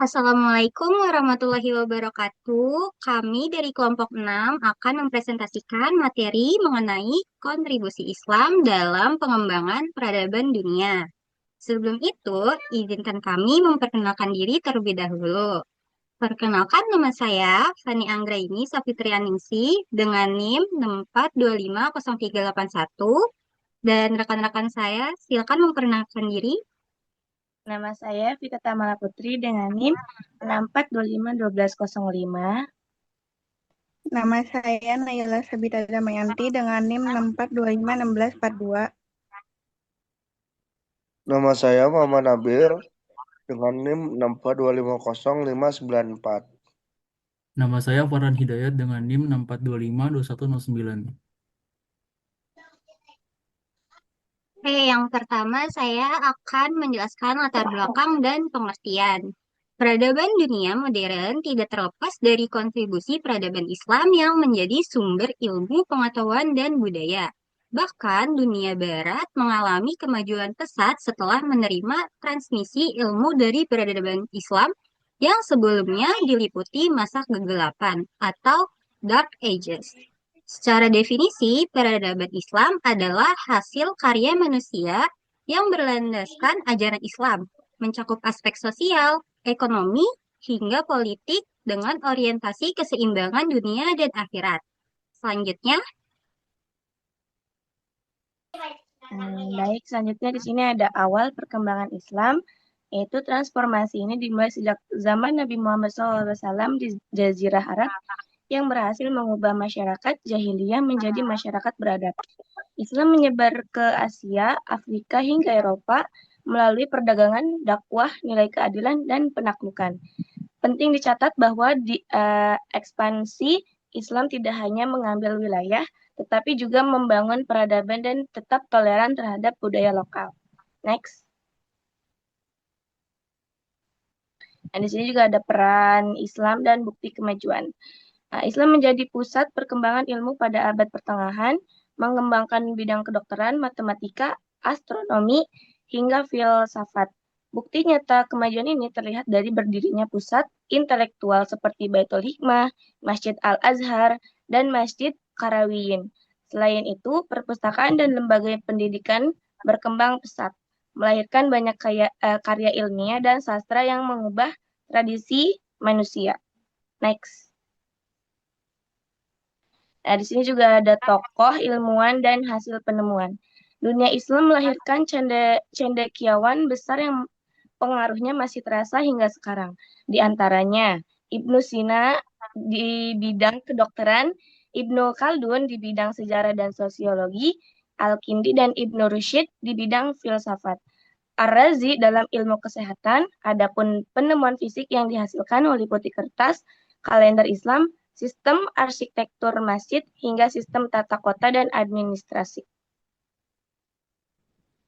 Assalamualaikum warahmatullahi wabarakatuh. Kami dari kelompok 6 akan mempresentasikan materi mengenai kontribusi Islam dalam pengembangan peradaban dunia. Sebelum itu, izinkan kami memperkenalkan diri terlebih dahulu. Perkenalkan nama saya, Fani Anggraini Safitrianingsih dengan NIM 6425038 dan rekan-rekan saya silakan memperkenalkan diri. Nama saya Vita Tamala Putri dengan NIM 64251205. Nama saya Naila Sabita Damayanti dengan NIM 64251642. Nama saya Muhammad Nabir dengan NIM 642505594. Nama saya Farhan Hidayat dengan NIM 64252109. Oke, yang pertama saya akan menjelaskan latar belakang dan pengertian. Peradaban dunia modern tidak terlepas dari kontribusi peradaban Islam yang menjadi sumber ilmu, pengetahuan, dan budaya. Bahkan dunia barat mengalami kemajuan pesat setelah menerima transmisi ilmu dari peradaban Islam yang sebelumnya diliputi masa kegelapan atau Dark Ages. Secara definisi, peradaban Islam adalah hasil karya manusia yang berlandaskan ajaran Islam, mencakup aspek sosial, ekonomi, hingga politik dengan orientasi keseimbangan dunia dan akhirat. Selanjutnya, Baik, selanjutnya di sini ada awal perkembangan Islam, yaitu transformasi ini dimulai sejak zaman Nabi Muhammad SAW di Jazirah Arab yang berhasil mengubah masyarakat jahiliyah menjadi masyarakat beradab. Islam menyebar ke Asia, Afrika, hingga Eropa melalui perdagangan, dakwah, nilai keadilan, dan penaklukan. Penting dicatat bahwa ekspansi Islam tidak hanya mengambil wilayah, tetapi juga membangun peradaban dan tetap toleran terhadap budaya lokal. Next. Nah, di sini juga ada peran Islam dan bukti kemajuan. Nah, Islam menjadi pusat perkembangan ilmu pada abad pertengahan, mengembangkan bidang kedokteran, matematika, astronomi, hingga filsafat. Bukti nyata kemajuan ini terlihat dari berdirinya pusat intelektual seperti Baitul Hikmah, Masjid Al-Azhar, dan Masjid Qarawiyyin. Selain itu, perpustakaan dan lembaga pendidikan berkembang pesat, melahirkan banyak karya ilmiah dan sastra yang mengubah tradisi manusia. Next. Nah, di sini juga ada tokoh, ilmuwan, dan hasil penemuan. Dunia Islam melahirkan cendekiawan besar yang pengaruhnya masih terasa hingga sekarang. Di antaranya, Ibnu Sina di bidang kedokteran, Ibnu Khaldun di bidang sejarah dan sosiologi, Al-Kindi dan Ibnu Rushd di bidang filsafat. Ar-Razi dalam ilmu kesehatan, adapun penemuan fisik yang dihasilkan meliputi kertas, kalender Islam, sistem arsitektur masjid, hingga sistem tata kota dan administrasi.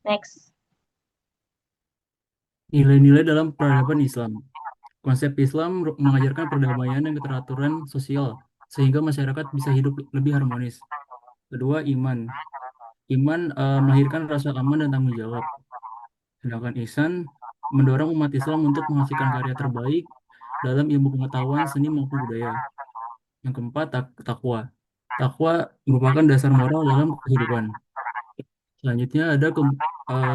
Next. Nilai-nilai dalam peradaban Islam. Konsep Islam mengajarkan perdamaian dan keteraturan sosial, sehingga masyarakat bisa hidup lebih harmonis. Kedua, iman. Iman melahirkan rasa aman dan tanggung jawab. Sedangkan ihsan mendorong umat Islam untuk menghasilkan karya terbaik dalam ilmu pengetahuan, seni maupun budaya. Yang keempat, takwa. Takwa merupakan dasar moral dalam kehidupan. Selanjutnya ada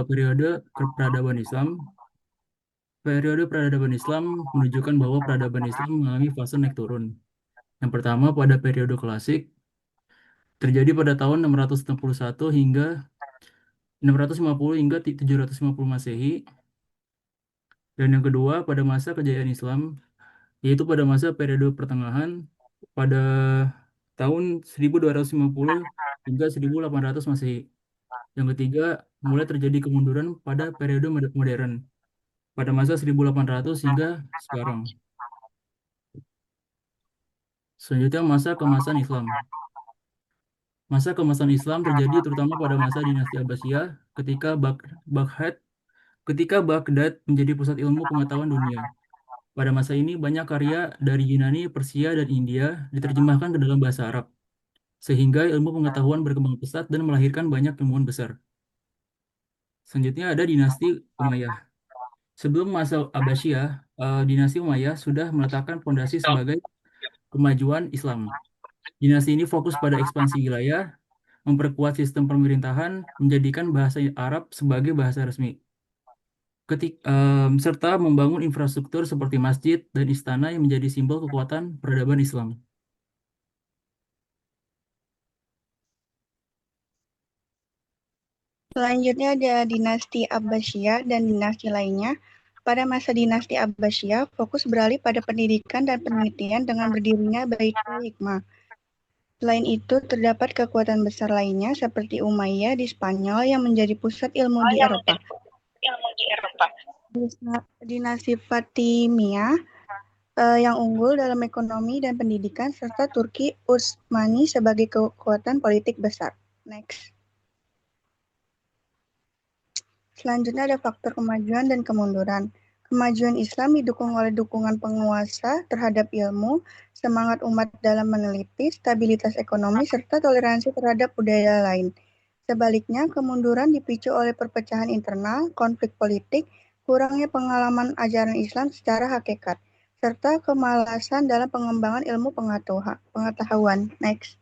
periode peradaban Islam. Periode peradaban Islam menunjukkan bahwa peradaban Islam mengalami fase naik turun. Yang pertama pada periode klasik terjadi pada tahun 661 hingga 650 hingga 750 Masehi. Dan yang kedua pada masa kejayaan Islam, yaitu pada masa periode pertengahan pada tahun 1250 hingga 1800 Masehi. Yang ketiga, mulai terjadi kemunduran pada periode modern pada masa 1800 hingga sekarang. Selanjutnya masa keemasan Islam. Masa keemasan Islam terjadi terutama pada masa dinasti Abbasiyah ketika Baghdad menjadi pusat ilmu pengetahuan dunia. Pada masa ini banyak karya dari Yunani, Persia, dan India diterjemahkan ke dalam bahasa Arab, sehingga ilmu pengetahuan berkembang pesat dan melahirkan banyak ilmuwan besar. Selanjutnya ada dinasti Umayyah. Sebelum masa Abbasiyah, dinasti Umayyah sudah meletakkan fondasi sebagai kemajuan Islam. Dinasti ini fokus pada ekspansi wilayah, memperkuat sistem pemerintahan, menjadikan bahasa Arab sebagai bahasa resmi, serta membangun infrastruktur seperti masjid dan istana yang menjadi simbol kekuatan peradaban Islam. Selanjutnya ada dinasti Abbasiyah dan dinasti lainnya. Pada masa dinasti Abbasiyah, fokus beralih pada pendidikan dan penelitian dengan berdirinya Baitul Hikmah. Selain itu, terdapat kekuatan besar lainnya seperti Umayyah di Spanyol yang menjadi pusat ilmu di Eropa. Dinasti Fatimiyah yang unggul dalam ekonomi dan pendidikan, serta Turki Utsmani sebagai kekuatan politik besar. Next. Selanjutnya ada faktor kemajuan dan kemunduran. Kemajuan Islam didukung oleh dukungan penguasa terhadap ilmu, semangat umat dalam meneliti, stabilitas ekonomi, serta toleransi terhadap budaya lain. Sebaliknya, kemunduran dipicu oleh perpecahan internal, konflik politik, kurangnya pengalaman ajaran Islam secara hakikat, serta kemalasan dalam pengembangan ilmu pengetahuan. Next.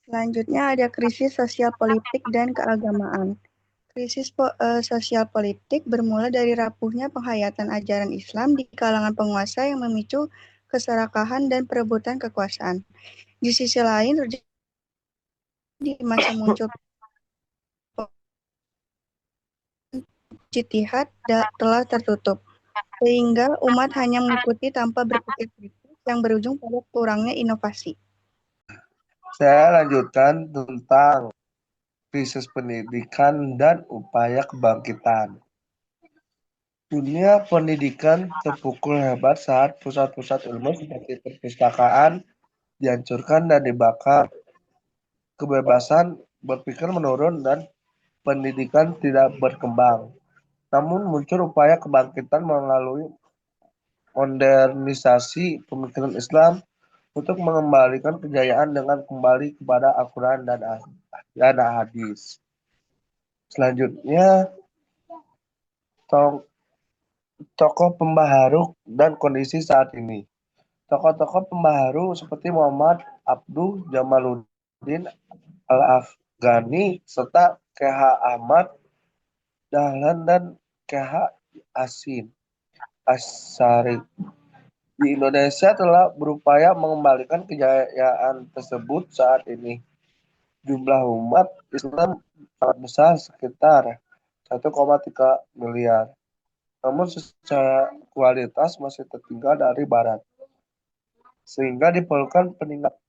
Selanjutnya ada krisis sosial politik dan keagamaan. Krisis sosial politik bermula dari rapuhnya penghayatan ajaran Islam di kalangan penguasa yang memicu keserakahan dan perebutan kekuasaan. Di sisi lain, di masa muncul ijtihad telah tertutup, sehingga umat hanya mengikuti tanpa berpikir kritis yang berujung pada kurangnya inovasi. Saya lanjutkan tentang krisis pendidikan dan upaya kebangkitan. Dunia pendidikan terpukul hebat saat pusat-pusat ilmu seperti perpustakaan dihancurkan dan dibakar. Kebebasan berpikir menurun dan pendidikan tidak berkembang. Namun muncul upaya kebangkitan melalui modernisasi pemikiran Islam untuk mengembalikan kejayaan dengan kembali kepada Al-Quran dan hadis. Selanjutnya, tokoh pembaharu dan kondisi saat ini. Tokoh-tokoh pembaharu seperti Muhammad Abduh Jamaluddin Al-Afghani serta KH Ahmad Dahlan dan KH Asyari di Indonesia telah berupaya mengembalikan kejayaan tersebut saat ini. Jumlah umat Islam sangat besar, sekitar 1,3 miliar. Namun secara kualitas masih tertinggal dari Barat. Sehingga diperlukan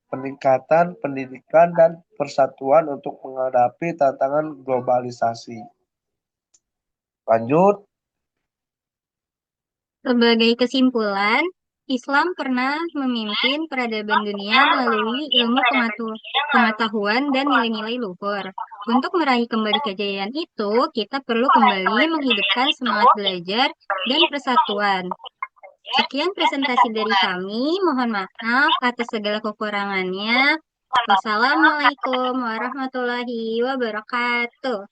peningkatan pendidikan dan persatuan untuk menghadapi tantangan globalisasi. Lanjut. Sebagai kesimpulan, Islam pernah memimpin peradaban dunia melalui ilmu pengetahuan dan nilai-nilai luhur. Untuk meraih kembali kejayaan itu, kita perlu kembali menghidupkan semangat belajar dan persatuan. Sekian presentasi dari kami. Mohon maaf atas segala kekurangannya. Wassalamualaikum warahmatullahi wabarakatuh.